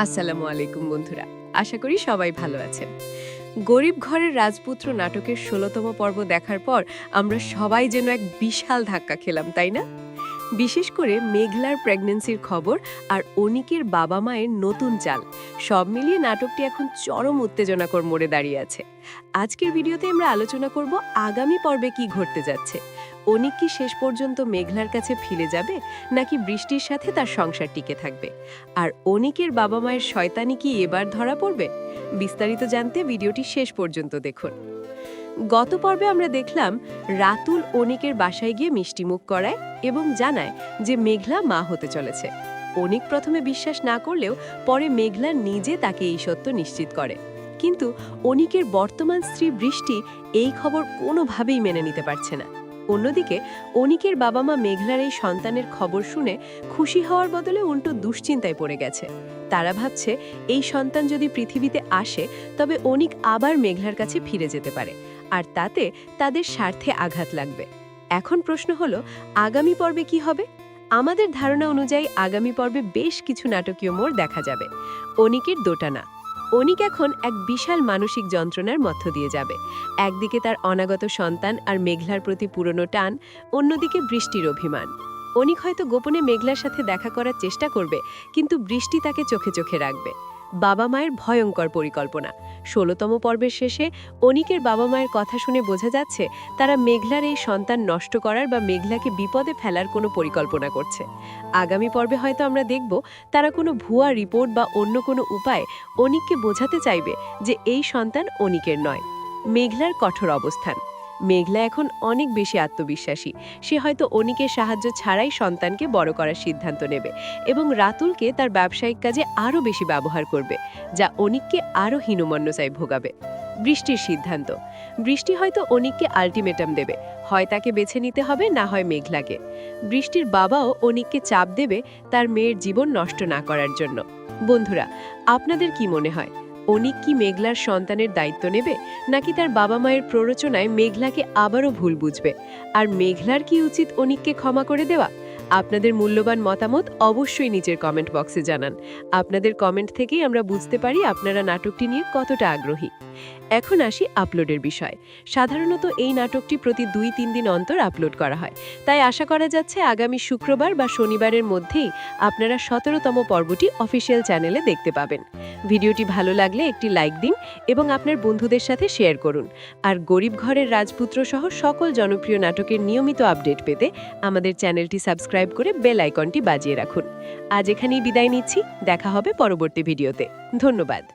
আসসালামু আলাইকুম বন্ধুরা, আশা করি সবাই ভালো আছেন। গরিব ঘরের রাজপুত্র নাটকের ১৬তম পর্ব দেখার পর আমরা সবাই যেন এক বিশাল ধাক্কা খেলাম, তাই না? বিশেষ করে মেঘলার প্রেগন্যান্সির খবর আর অনিকের বাবা মায়ের নতুন চাল, সব মিলিয়ে নাটকটি এখন চরম উত্তেজনাকর মোড়ে দাঁড়িয়ে আছে। আজকের ভিডিওতে আমরা আলোচনা করব আগামী পর্বে কি ঘটতে যাচ্ছে। অনিক কি শেষ পর্যন্ত মেঘলার কাছে ফিরে যাবে, নাকি বৃষ্টির সাথে তার সংসার টিকে থাকবে? আর অনিকের বাবা মায়ের শয়তানি কি এবার ধরা পড়বে? বিস্তারিত জানতে ভিডিওটি শেষ পর্যন্ত দেখুন। গত পর্বে আমরা দেখলাম রাতুল অনিকের বাসায় গিয়ে মিষ্টিমুখ করায় এবং জানায় যে মেঘলা মা হতে চলেছে। অনিক প্রথমে বিশ্বাস না করলেও পরে মেঘলা নিজে তাকে এই সত্য নিশ্চিত করে। কিন্তু অনিকের বর্তমান স্ত্রী বৃষ্টি এই খবর কোনোভাবেই মেনে নিতে পারছে না। অন্যদিকে অনিকের বাবা মা মেঘলার এই সন্তানের খবর শুনে খুশি হওয়ার বদলে উল্টো দুশ্চিন্তায় পড়ে গেছে। তারা ভাবছে এই সন্তান যদি পৃথিবীতে আসে তবে অনিক আবার মেঘলার কাছে ফিরে যেতে পারে, আর তাতে তাদের স্বার্থে আঘাত লাগবে। এখন প্রশ্ন হলো, আগামী পর্বে কি হবে? আমাদের ধারণা অনুযায়ী আগামী পর্বে বেশ কিছু নাটকীয় মোড় দেখা যাবে। অনিকের দোটানা। অনিক এখন এক বিশাল মানসিক যন্ত্রণার মধ্য দিয়ে যাবে। একদিকে তার অনাগত সন্তান আর মেঘলার প্রতি পুরনো টান, অন্যদিকে বৃষ্টির অভিমান। অনিক হয়তো গোপনে মেঘলার সাথে দেখা করার চেষ্টা করবে, কিন্তু বৃষ্টি তাকে চোখে চোখে রাখবে। বাবা মায়ের ভয়ঙ্কর পরিকল্পনা। ১৬তম পর্বের শেষে অনিকের বাবা মায়ের কথা শুনে বোঝা যাচ্ছে তারা মেঘলার এই সন্তান নষ্ট করার বা মেঘলাকে বিপদে ফেলার কোনো পরিকল্পনা করছে। আগামী পর্বে হয়তো আমরা দেখব তারা কোনো ভুয়া রিপোর্ট বা অন্য কোনো উপায়ে অনিককে বোঝাতে চাইবে যে এই সন্তান অনিকের নয়। মেঘলার কঠোর অবস্থান। মেঘলা এখন অনেক বেশি আত্মবিশ্বাসী। সে হয়তো অনিকের সাহায্য ছাড়াই সন্তানকে বড় করার সিদ্ধান্ত নেবে এবং রাতুলকে তার ব্যবসায়িক কাজে আরও বেশি ব্যবহার করবে, যা অনিককে আরও হীনমন্যতায় ভোগাবে। বৃষ্টির সিদ্ধান্ত। বৃষ্টি হয়তো অনিককে আলটিমেটাম দেবে, হয় তাকে বেছে নিতে হবে, না হয় মেঘলাকে। বৃষ্টির বাবাও অনিককে চাপ দেবে তার মেয়ের জীবন নষ্ট না করার জন্য। বন্ধুরা, আপনাদের কি মনে হয়, অনিক কি মেঘলার সন্তানের দায়িত্ব নেবে, নাকি তার বাবা মায়ের প্ররোচনায় মেঘলাকে আবারও ভুল বুঝবে? আর মেঘলার কি উচিত অনিককে ক্ষমা করে দেওয়া? আপনাদের মূল্যবান মতামত অবশ্যই নিচের কমেন্ট বক্সে জানান। আপনাদের কমেন্ট থেকেই আমরা বুঝতে পারি আপনারা নাটকটি নিয়ে কতটা আগ্রহী। এখন আসি আপলোডের বিষয়। সাধারণত এই নাটকটি প্রতি ২-৩ দিন অন্তর আপলোড করা হয়, তাই আশা করা যাচ্ছে আগামী শুক্রবার বা শনিবারের মধ্যেই আপনারা ১৭তম পর্বটি অফিসিয়াল চ্যানেলে দেখতে পাবেন। ভিডিওটি ভালো লাগলে একটি লাইক দিন এবং আপনার বন্ধুদের সাথে শেয়ার করুন। আর গরিব ঘরের রাজপুত্র সহ সকল জনপ্রিয় নাটকের নিয়মিত আপডেট পেতে আমাদের চ্যানেলটি সাবস্ক্রাইব করে বেল আইকনটি বাজিয়ে রাখুন। আজ এখানেই বিদায় নিচ্ছি, দেখা হবে পরবর্তী ভিডিওতে। ধন্যবাদ।